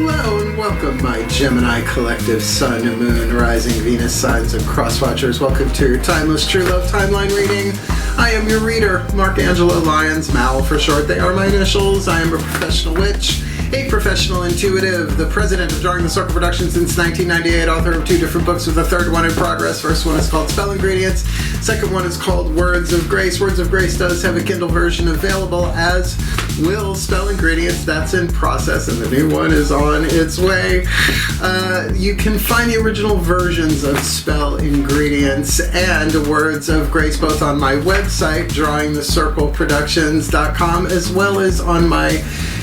Hello and welcome, my Gemini collective Sun, Moon, Rising, Venus signs and crosswatchers. Welcome to your Timeless True Love Timeline reading. I am your reader, Angelo, Lyons, Mal for short. They are my initials. I am a professional witch, a professional intuitive, the president of Drawing the Circle Productions since 1998, author of 2 different books with a 3rd one in progress. First one is called Spell Ingredients. Second one is called Words of Grace. Words of Grace does have a Kindle version available, as will Spell Ingredients. That's in process, and the new one is on its way. You can find the original versions of Spell Ingredients and Words of Grace both on my website, drawingthecircleproductions.com, as well as on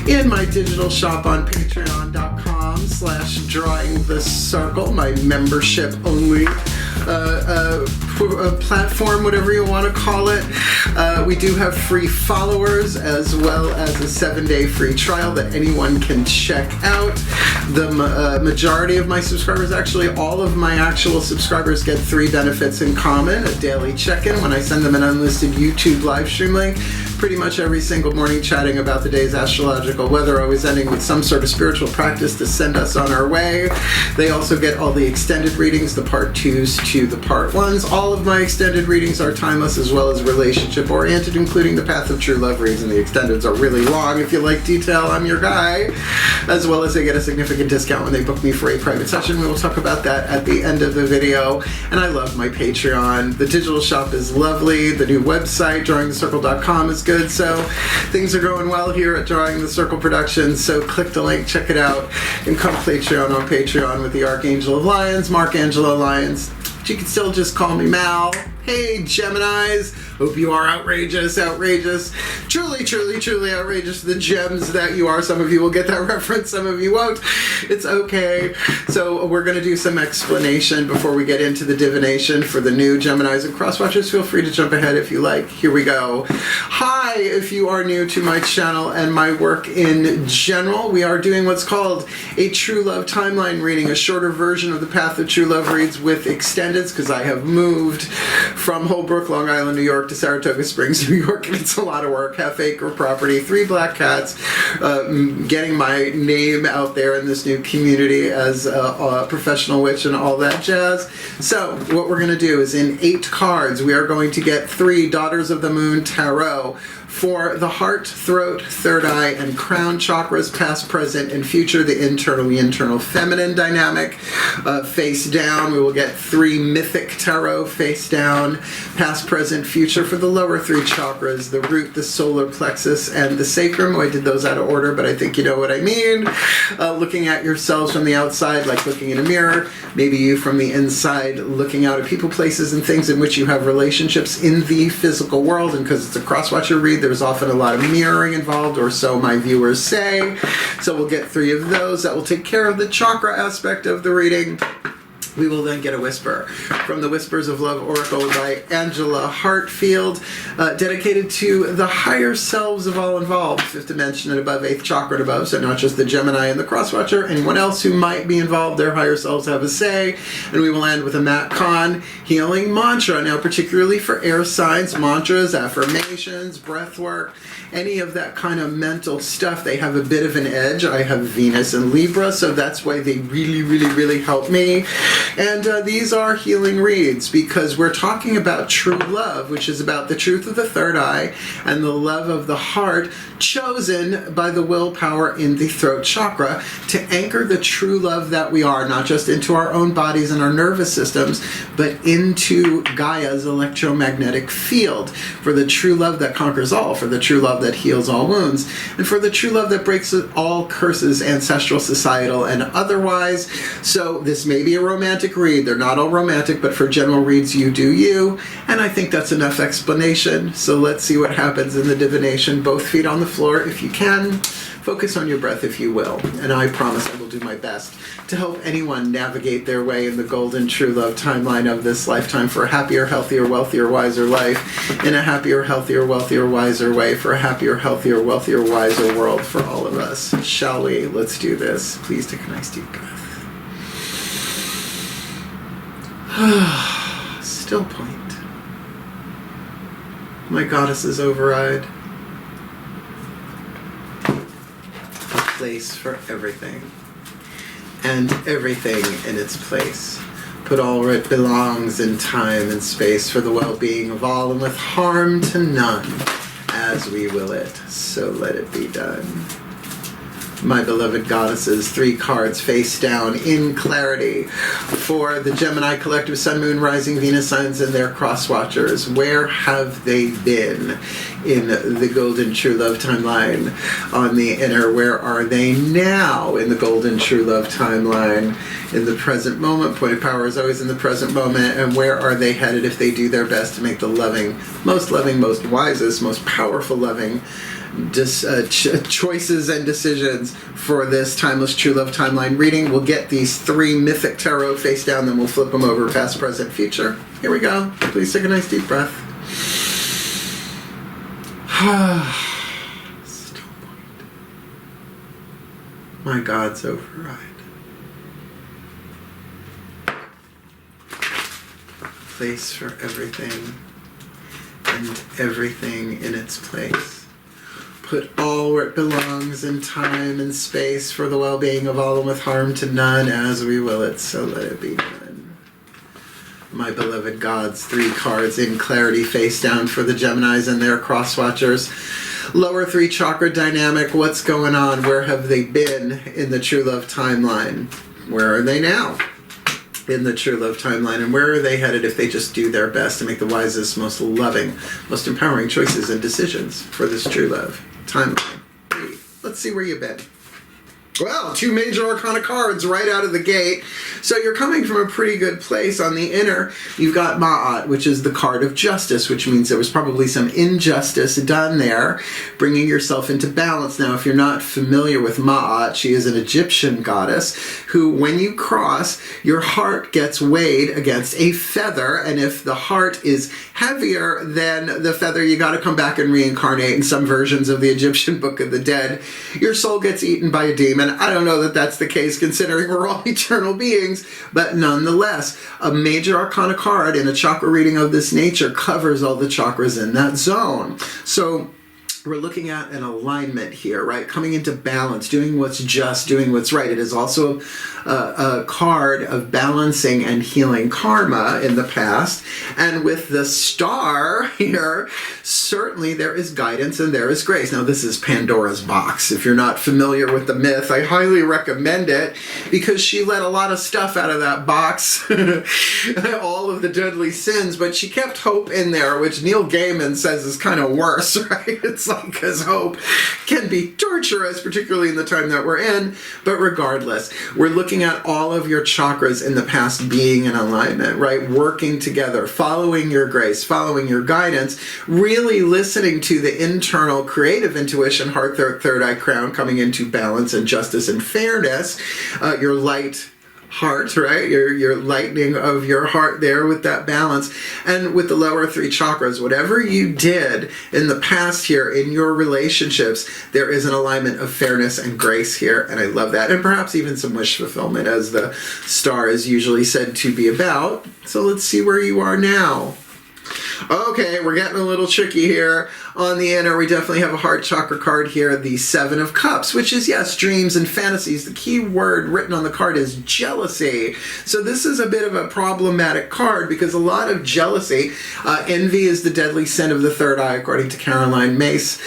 in my digital shop on patreon.com/drawingthecircle, my membership only platform, whatever you want to call it. We do have free followers as well as a 7-day free trial that anyone can check out. The majority of my subscribers, actually all of my actual subscribers, get 3 benefits in common: a daily check-in when I send them an unlisted YouTube live stream link, pretty much every single morning chatting about the day's astrological weather, always ending with some sort of spiritual practice to send us on our way. They also get all the extended readings, the part 2s to the part 1s. All of my extended readings are timeless as well as relationship oriented, including the Path of True Love reads, and the extendeds are really long. If you like detail, I'm your guy. As well as they get a significant discount when they book me for a private session. We will talk about that at the end of the video. And I love my Patreon. The digital shop is lovely. The new website, drawingthecircle.com, is good. So things are going well here at Drawing the Circle Productions. So click the link, check it out, and come Patreon on Patreon with the Archangel of Lyons, Angelo Lyons. But you can still just call me Mal. Hey, Geminis. Hope you are outrageous. Truly, truly, truly outrageous. The gems that you are. Some of you will get that reference, some of you won't. It's okay. So we're going to do some explanation before we get into the divination for the new Geminis and crosswatchers. Feel free to jump ahead if you like. Here we go. Hi, if you are new to my channel and my work in general, we are doing what's called a True Love Timeline reading, a shorter version of the Path of True Love reads with extendeds, because I have moved from Holbrook, Long Island, New York to Saratoga Springs, New York, and it's a lot of work. Half-acre property, 3 black cats, getting my name out there in this new community as a professional witch and all that jazz. So what we're going to do is, in 8 cards, we are going to get 3 Daughters of the Moon Tarot for the heart, throat, 3rd eye, and crown chakras, past, present, and future, the internal feminine dynamic. Face down, we will get 3 mythic tarot face down, past, present, future for the lower 3 chakras, the root, the solar plexus, and the sacrum. Oh, I did those out of order, but I think you know what I mean. Looking at yourselves from the outside, like looking in a mirror. Maybe you from the inside, looking out at people, places, and things in which you have relationships in the physical world. And because it's a crosswatcher read, there's often a lot of mirroring involved, or so my viewers say. So we'll get 3 of those. That will take care of the chakra aspect of the reading. We will then get a whisper from the Whispers of Love Oracle by Angela Hartfield, dedicated to the higher selves of all involved, 5th dimension and above, 8th chakra and above, so not just the Gemini and the crosswatcher, anyone else who might be involved, their higher selves have a say. And we will end with a Matt Kahn healing mantra. Now, particularly for air signs, mantras, affirmations, breath work, any of that kind of mental stuff, they have a bit of an edge. I have Venus and Libra, so that's why they really, really, really help me. And these are healing reads, because we're talking about true love, which is about the truth of the 3rd eye and the love of the heart, chosen by the willpower in the throat chakra to anchor the true love that we are, not just into our own bodies and our nervous systems, but into Gaia's electromagnetic field, for the true love that conquers all, for the true love that heals all wounds, and for the true love that breaks all curses, ancestral, societal, and otherwise. So this may be a romantic read. They're not all romantic, but for general reads, you do you. And I think that's enough explanation. So let's see what happens in the divination. Both feet on the floor if you can. Focus on your breath if you will. And I promise I will do my best to help anyone navigate their way in the golden true love timeline of this lifetime for a happier, healthier, wealthier, wiser life, in a happier, healthier, wealthier, wiser way, for a happier, healthier, wealthier, wiser world for all of us. Shall we? Let's do this. Please take a nice deep breath. Still point. My goddesses override. A place for everything. and everything in its place. Put all where it belongs in time and space for the well-being of all and with harm to none. As we will it, so let it be done. My beloved goddesses, 3 cards face down in clarity for the Gemini collective Sun, Moon, Rising, Venus signs and their cross watchers. Where have they been in the golden true love timeline on the inner? Where are they now in the golden true love timeline in the present moment? Point of power is always in the present moment. And where are they headed if they do their best to make the loving, most wisest, most powerful loving choices and decisions for this timeless true love timeline reading? We'll get these 3 mythic tarot face down, then we'll flip them over past, present, future. Here we go. Please take a nice deep breath. Still point. My God's override. Place for everything and everything in its place. Put all where it belongs in time and space for the well-being of all and with harm to none. As we will it, so let it be done. My beloved gods, 3 cards in clarity face down for the Geminis and their cross watchers. Lower 3 chakra dynamic. What's going on? Where have they been in the true love timeline? Where are they now in the true love timeline? And where are they headed if they just do their best to make the wisest, most loving, most empowering choices and decisions for this true love timeline? Let's see where you've been. Well, 2 major arcana cards right out of the gate. So you're coming from a pretty good place. On the inner, you've got Ma'at, which is the card of justice, which means there was probably some injustice done there, bringing yourself into balance. Now, if you're not familiar with Ma'at, she is an Egyptian goddess who, when you cross, your heart gets weighed against a feather, and if the heart is heavier than the feather, you got to come back and reincarnate. In some versions of the Egyptian Book of the Dead, your soul gets eaten by a demon. I don't know that that's the case considering we're all eternal beings, but nonetheless, a major arcana card in a chakra reading of this nature covers all the chakras in that zone. So we're looking at an alignment here, right? Coming into balance, doing what's just, doing what's right. It is also a card of balancing and healing karma in the past. And with the star here, certainly there is guidance and there is grace. Now, this is Pandora's box. If you're not familiar with the myth, I highly recommend it because she let a lot of stuff out of that box, all of the deadly sins, but she kept hope in there, which Neil Gaiman says is kind of worse, right? It's like, because hope can be torturous, particularly in the time that we're in. But regardless, we're looking at all of your chakras in the past being in alignment, right? Working together, following your grace, following your guidance, really listening to the internal creative intuition, heart, third eye, crown, coming into balance and justice and fairness, your light heart, right? Your lightning of your heart there with that balance. And with the lower 3 chakras, whatever you did in the past here in your relationships, there is an alignment of fairness and grace here. And I love that. And perhaps even some wish fulfillment, as the star is usually said to be about. So let's see where you are now. Okay, we're getting a little tricky here. On the inner, we definitely have a heart chakra card here, the 7 of Cups, which is, yes, dreams and fantasies. The key word written on the card is jealousy. So this is a bit of a problematic card because a lot of jealousy. Envy is the deadly sin of the third eye, according to Caroline Myss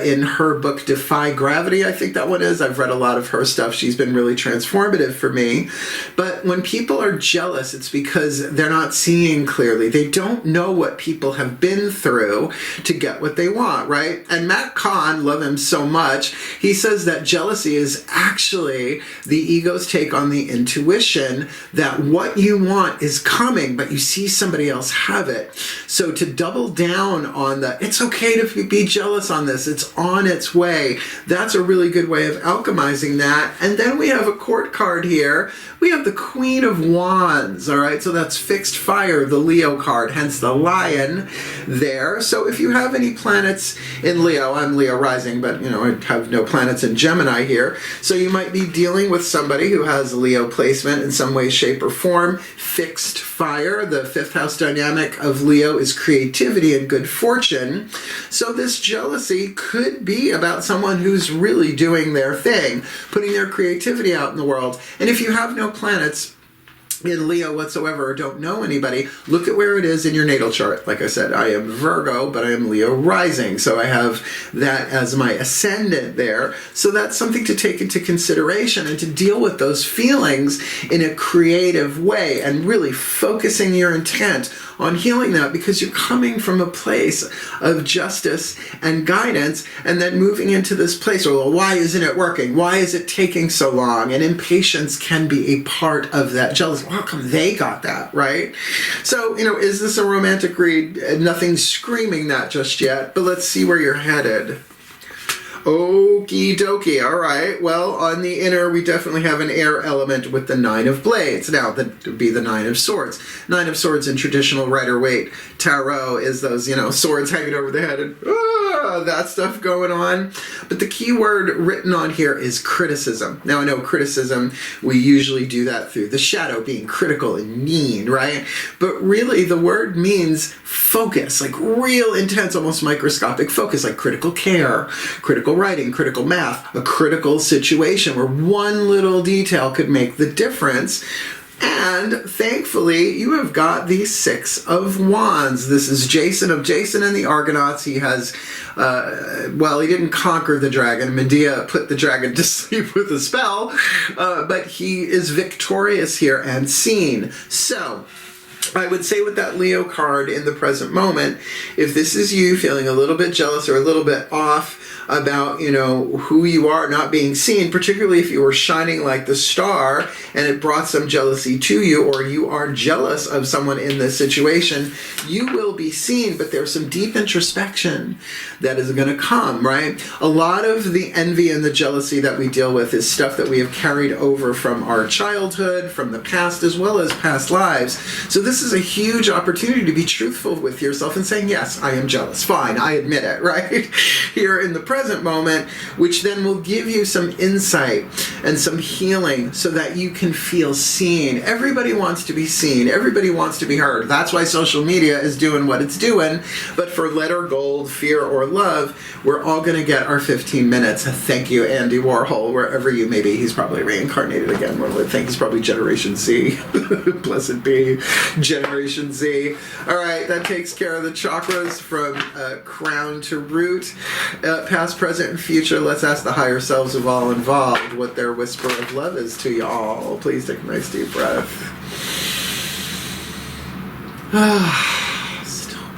in her book, Defy Gravity, I think that one is. I've read a lot of her stuff. She's been really transformative for me. But when people are jealous, it's because they're not seeing clearly. They don't know what people have been through to get what they want, right? And Matt Kahn, love him so much, he says that jealousy is actually the ego's take on the intuition that what you want is coming, but you see somebody else have it. So to double down on the, it's okay to be jealous on this, it's on its way, that's a really good way of alchemizing that. And then we have a court card here. We have the Queen of Wands, all right? So that's fixed fire, the Leo card, hence the lion there. So if you have any planets in Leo, I'm Leo rising, but I have no planets in Gemini here. So you might be dealing with somebody who has Leo placement in some way, shape, or form. Fixed fire, the fifth house dynamic of Leo is creativity and good fortune. So this jealousy could be about someone who's really doing their thing, putting their creativity out in the world. And if you have no planets in Leo whatsoever or don't know anybody, look at where it is in your natal chart. Like I said, I am Virgo, but I am Leo rising, so I have that as my ascendant there. So that's something to take into consideration and to deal with those feelings in a creative way and really focusing your intent on healing that, because you're coming from a place of justice and guidance and then moving into this place, well, why isn't it working? Why is it taking so long? And impatience can be a part of that jealousy. How come they got that, right? So, is this a romantic read? Nothing's screaming that just yet, but let's see where you're headed. Okie dokie. All right. Well, on the inner, we definitely have an air element with the Nine of Blades. Now, that would be the Nine of Swords. Nine of Swords in traditional Rider-Waite tarot is those, swords hanging over the head and that stuff going on. But the key word written on here is criticism. Now, I know criticism, we usually do that through the shadow, being critical and mean, right? But really, the word means focus, like real intense, almost microscopic focus, like critical care, critical writing, critical math, a critical situation where one little detail could make the difference. And thankfully, you have got the Six of Wands. This is Jason of Jason and the Argonauts. He has, he didn't conquer the dragon. Medea put the dragon to sleep with a spell, but he is victorious here and seen. So, I would say with that Leo card in the present moment, if this is you feeling a little bit jealous or a little bit off about, who you are not being seen, particularly if you were shining like the star and it brought some jealousy to you, or you are jealous of someone in this situation, you will be seen, but there's some deep introspection that is going to come, right? A lot of the envy and the jealousy that we deal with is stuff that we have carried over from our childhood, from the past, as well as past lives. So this is a huge opportunity to be truthful with yourself and saying, yes, I am jealous. Fine, I admit it, right? Here in the present moment, which then will give you some insight and some healing so that you can feel seen. Everybody wants to be seen. Everybody wants to be heard. That's why social media is doing what it's doing. But for letter, gold, fear, or love, we're all going to get our 15 minutes. Thank you, Andy Warhol, wherever you may be. He's probably reincarnated again. One would think he's probably Generation Z. Blessed be Generation Z. All right, that takes care of the chakras from crown to root. Past, present, and future. Let's ask the higher selves of all involved what their whisper of love is to y'all. Please take a nice deep breath. Stop.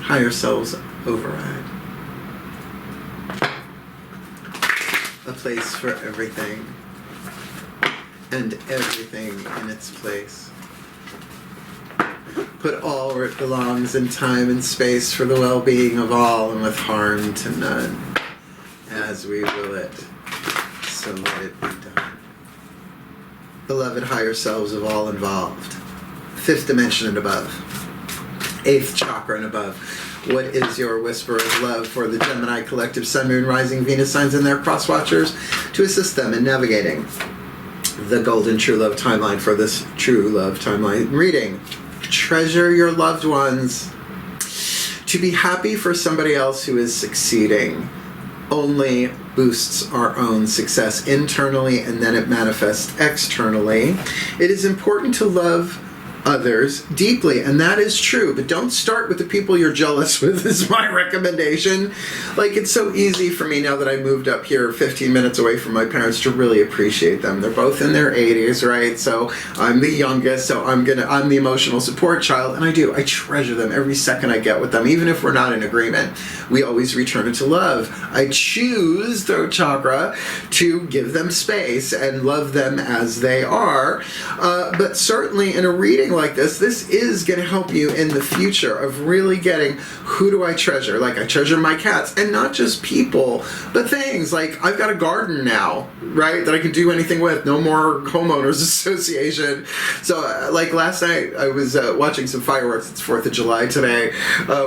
Higher selves override. A place for everything and everything in its place. Put all where it belongs in time and space for the well-being of all and with harm to none. As we will it, so let it be done. Beloved higher selves of all involved, fifth dimension and above, eighth chakra and above, what is your whisper of love for the Gemini collective Sun, Moon, Rising, Venus signs and their cross-watchers to assist them in navigating the golden true love timeline for this true love timeline reading? Treasure your loved ones. To be happy for somebody else who is succeeding only boosts our own success internally, and then it manifests externally. It is important to love others deeply, and that is true, but don't start with the people you're jealous with is my recommendation. Like, it's so easy for me now that I moved up here 15 minutes away from my parents to really appreciate them. They're both in their 80s, right? So I'm the youngest, so I'm the emotional support child, and I treasure them every second I get with them, even if we're not in agreement. We always return it to love. I choose, throat chakra, to give them space and love them as they are, but certainly in a reading reading like this is going to help you in the future of really getting, who do I treasure? Like, I treasure my cats, and not just people, but things. Like, I've got a garden now, right, that I can do anything with. No more homeowners association. So, like, last night I was watching some fireworks. It's 4th of July today,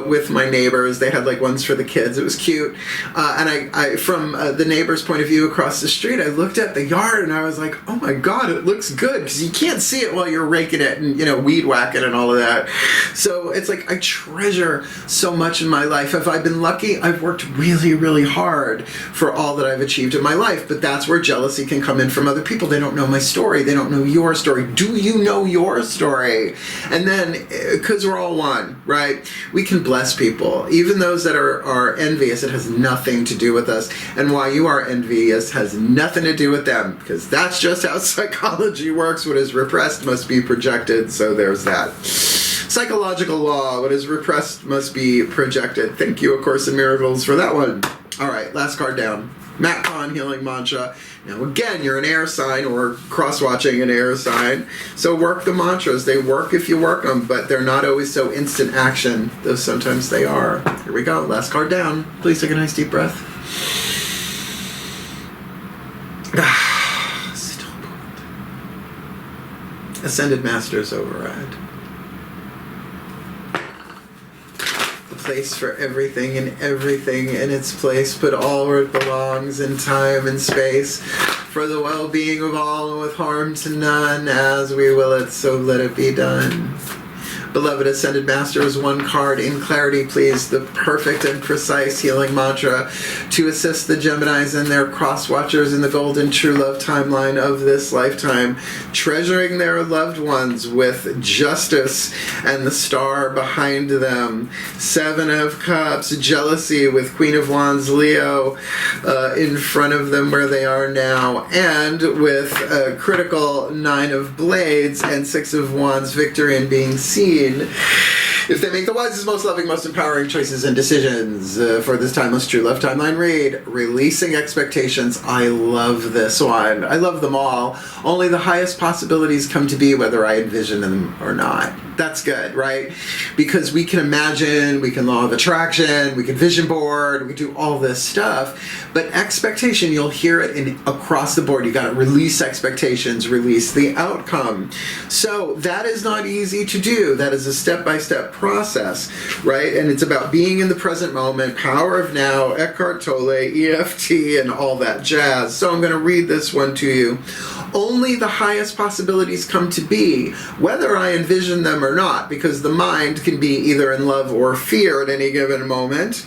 with my neighbors. They had, like, ones for the kids. It was cute. And I from the neighbor's point of view across the street, I looked at the yard and I was like, oh my God, it looks good, because you can't see it while you're raking it and, you know, weed whacking and all of that. So it's like, I treasure so much in my life. If I've been lucky, I've worked really, really hard for all that I've achieved in my life. But that's where jealousy can come in from other people. They don't know my story. They don't know your story. Do you know your story? And then, because we're all one, right? We can bless people. Even those that are envious, it has nothing to do with us. And why you are envious has nothing to do with them, because that's just how psychology works. What is repressed must be projected. So there's that. Psychological law. What is repressed must be projected. Thank you, A Course in Miracles, for that one. All right, last card down. Matt Kahn, Healing Mantra. Now again, you're an air sign, or cross-watching an air sign. So work the mantras. They work if you work them, but they're not always so instant action, though sometimes they are. Here we go. Last card down. Please take a nice deep breath. Still pulled. Ascended Masters override. Place for everything and everything in its place. Put all where it belongs in time and space, for the well-being of all and with harm to none. As we will it, so let it be done. Beloved Ascended Masters, one card in clarity, please. The perfect and precise healing mantra to assist the Geminis and their cross-watchers in the golden true love timeline of this lifetime, treasuring their loved ones with justice and the star behind them. 7 of Cups, jealousy with Queen of Wands, Leo, in front of them where they are now, and with a critical 9 of Blades and 6 of Wands, victory and being seen. If they make the wisest, most loving, most empowering choices and decisions for this timeless true love timeline read, releasing expectations. I love this one. I love them all. Only the highest possibilities come to be, whether I envision them or not. That's good, right? Because we can imagine, we can law of attraction, we can vision board, we can do all this stuff. But expectation, you'll hear it across the board. You got to release expectations, release the outcome. So that is not easy to do. That is a step-by-step process, right? And it's about being in the present moment, power of now, Eckhart Tolle, EFT, and all that jazz. So I'm going to read this one to you. Only the highest possibilities come to be, whether I envision them or not, because the mind can be either in love or fear at any given moment.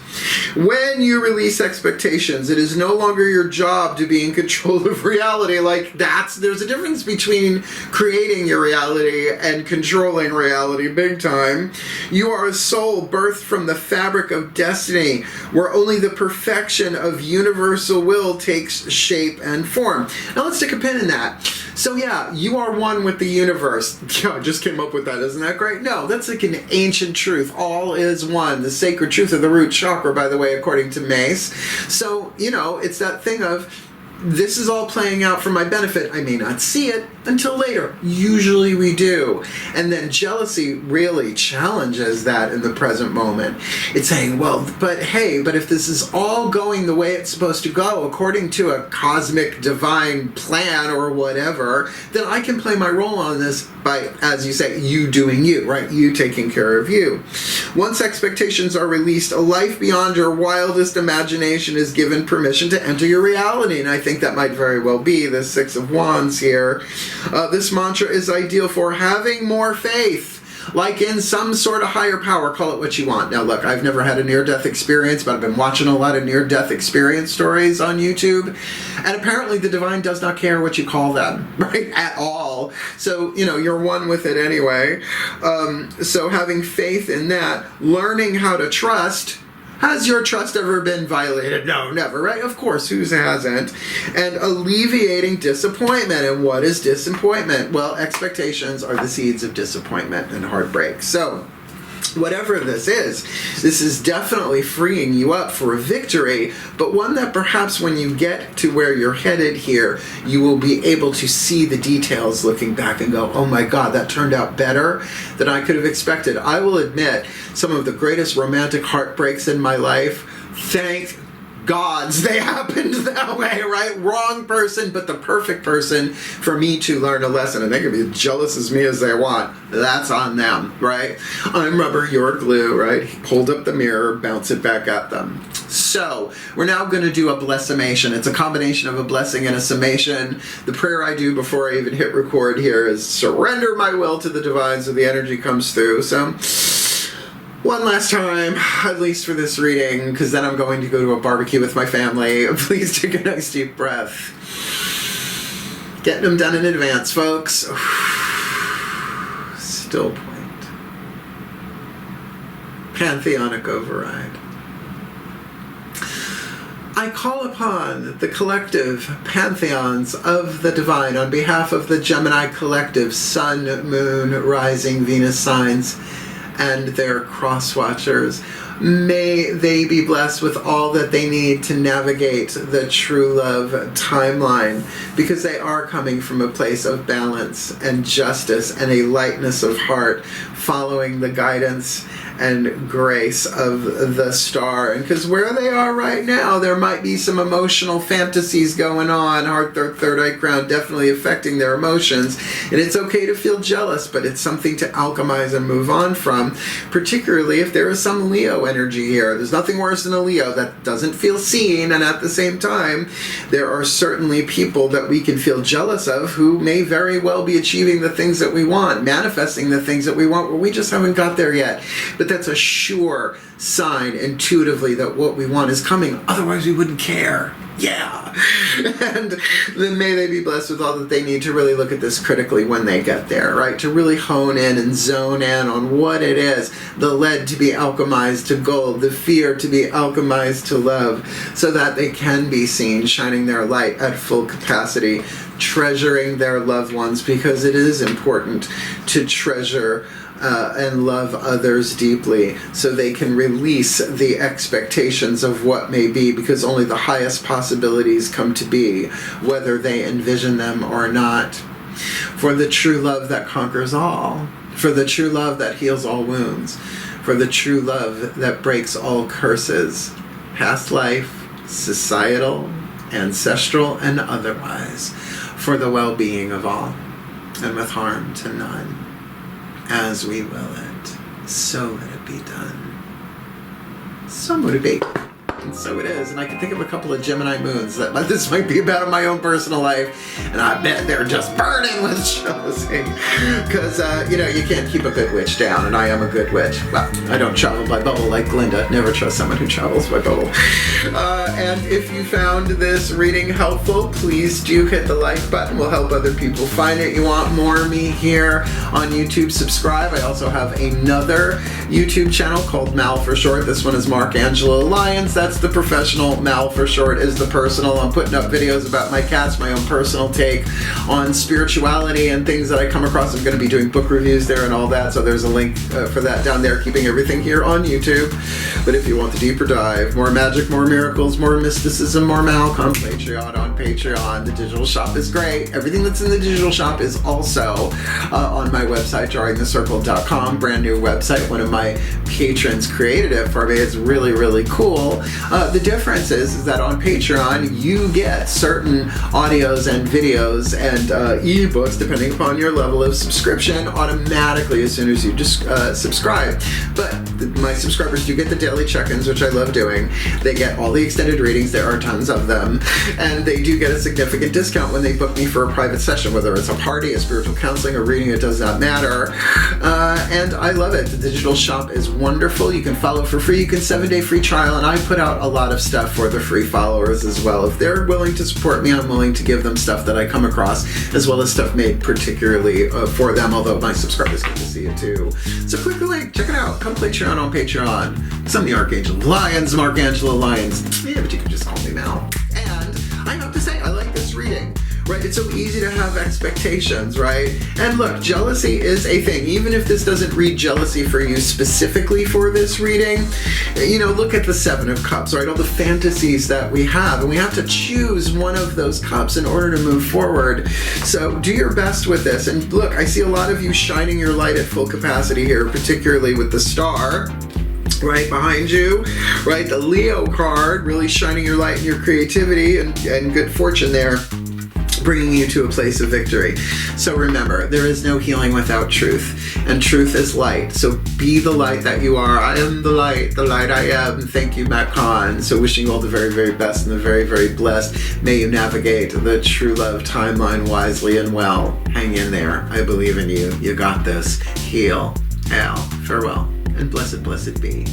When you release expectations, it is no longer your job to be in control of reality. Like, there's a difference between creating your reality and controlling reality big time. You are a soul birthed from the fabric of destiny, where only the perfection of universal will takes shape and form. Now let's stick a pin in that. So yeah, you are one with the universe. Yeah, I just came up with that. Isn't that great? No, that's like an ancient truth. All is one. The sacred truth of the root chakra, by the way, according to Mace. So, you know, it's that thing of, this is all playing out for my benefit. I may not see it until later. Usually we do. And then jealousy really challenges that in the present moment. It's saying, well, but hey, but if this is all going the way it's supposed to go, according to a cosmic divine plan or whatever, then I can play my role on this by, as you say, you doing you, right? You taking care of you. Once expectations are released, a life beyond your wildest imagination is given permission to enter your reality. And I think that might very well be the 6 of Wands here. This mantra is ideal for having more faith, like in some sort of higher power. Call it what you want. Now look, I've never had a near-death experience, but I've been watching a lot of near-death experience stories on YouTube, and apparently the divine does not care what you call them, right, at all. So, you know, you're one with it anyway. So having faith in that, learning how to trust. Has your trust ever been violated? No, never, right? Of course, who hasn't? And alleviating disappointment. And what is disappointment? Well, expectations are the seeds of disappointment and heartbreak. So, whatever this is definitely freeing you up for a victory, but one that perhaps when you get to where you're headed here, you will be able to see the details looking back and go, oh my God, that turned out better than I could have expected. I will admit, some of the greatest romantic heartbreaks in my life, thank gods they happened that way, right? Wrong person, but the perfect person for me to learn a lesson. And they can be as jealous as me as they want. That's on them, right? I'm rubber, you're glue, right? Hold up the mirror, bounce it back at them. So we're now going to do a blessimation. It's a combination of a blessing and a summation. The prayer I do before I even hit record here is surrender my will to the divine so the energy comes through. So one last time, at least for this reading, because then I'm going to go to a barbecue with my family. Please take a nice deep breath. Getting them done in advance, folks. Still point. Pantheonic override. I call upon the collective pantheons of the divine on behalf of the Gemini collective, Sun, Moon, Rising, Venus signs, and their cross-watchers. May they be blessed with all that they need to navigate the true love timeline, because they are coming from a place of balance and justice and a lightness of heart, following the guidance and grace of the star. And because where they are right now, there might be some emotional fantasies going on. Heart, third eye crown, definitely affecting their emotions. And it's okay to feel jealous, but it's something to alchemize and move on from, particularly if there is some Leo energy here. There's nothing worse than a Leo that doesn't feel seen, and at the same time, there are certainly people that we can feel jealous of who may very well be achieving the things that we want, manifesting the things that we want, but we just haven't got there yet. But that's a sure sign intuitively that what we want is coming. Otherwise, we wouldn't care. Yeah. And then may they be blessed with all that they need to really look at this critically when they get there, right? To really hone in and zone in on what it is. The lead to be alchemized to gold, the fear to be alchemized to love, so that they can be seen shining their light at full capacity, treasuring their loved ones, because it is important to treasure and love others deeply, so they can release the expectations of what may be, because only the highest possibilities come to be, whether they envision them or not. For the true love that conquers all, for the true love that heals all wounds, for the true love that breaks all curses, past life, societal, ancestral, and otherwise, for the well-being of all, and with harm to none. As we will it, so let it be done. So would it be. And so it is. And I can think of a couple of Gemini moons that this might be about in my own personal life. And I bet they're just burning with jealousy. Because, you can't keep a good witch down. And I am a good witch. Well, I don't travel by bubble like Glinda. Never trust someone who travels by bubble. And if you found this reading helpful, please do hit the like button. We'll help other people find it. You want more of me here on YouTube, subscribe. I also have another YouTube channel called Mal for short. This one is Angelo, Lyons. That's the professional. Mal for short is the personal. I'm putting up videos about my cats, my own personal take on spirituality and things that I come across. I'm going to be doing book reviews there and all that, so there's a link for that down there, keeping everything here on YouTube. But if you want the deeper dive, more magic, more miracles, more mysticism, more Mal, come Patreon on Patreon. The digital shop is great. Everything that's in the digital shop is also on my website, jarringthecircle.com. Brand new website. One of my patrons created it for me. It's really, really cool. The difference is that on Patreon, you get certain audios and videos and ebooks, depending upon your level of subscription, automatically as soon as you just subscribe. But my subscribers do get the daily check-ins, which I love doing. They get all the extended readings. There are tons of them. And they do get a significant discount when they book me for a private session, whether it's a party, a spiritual counseling, a reading, it does not matter. And I love it. The digital shop is wonderful. You can follow for free. You can 7-day free trial, and I put out a lot of stuff for the free followers as well. If they're willing to support me, I'm willing to give them stuff that I come across, as well as stuff made particularly for them, although my subscribers get to see it too. So click the link, check it out. Come Patreon on Patreon. I'm the Archangel Lyons, Angelo Lyons. Yeah, but you can just call me Mal. And I have to say, I like this reading. right? It's so easy to have expectations, right? And look, jealousy is a thing. Even if this doesn't read jealousy for you specifically for this reading, you know, look at the Seven of Cups, right? All the fantasies that we have, and we have to choose one of those cups in order to move forward. So do your best with this. And look, I see a lot of you shining your light at full capacity here, particularly with the star right behind you, right? The Leo card, really shining your light and your creativity and good fortune there, bringing you to a place of victory. So remember, there is no healing without truth, and truth is light. So be the light that you are. I am the light I am. Thank you, Matt Kahn. So wishing you all the very, very best and the very, very blessed. May you navigate the true love timeline wisely and well. Hang in there. I believe in you. You got this. Heal. Hail. Farewell. And blessed, blessed be.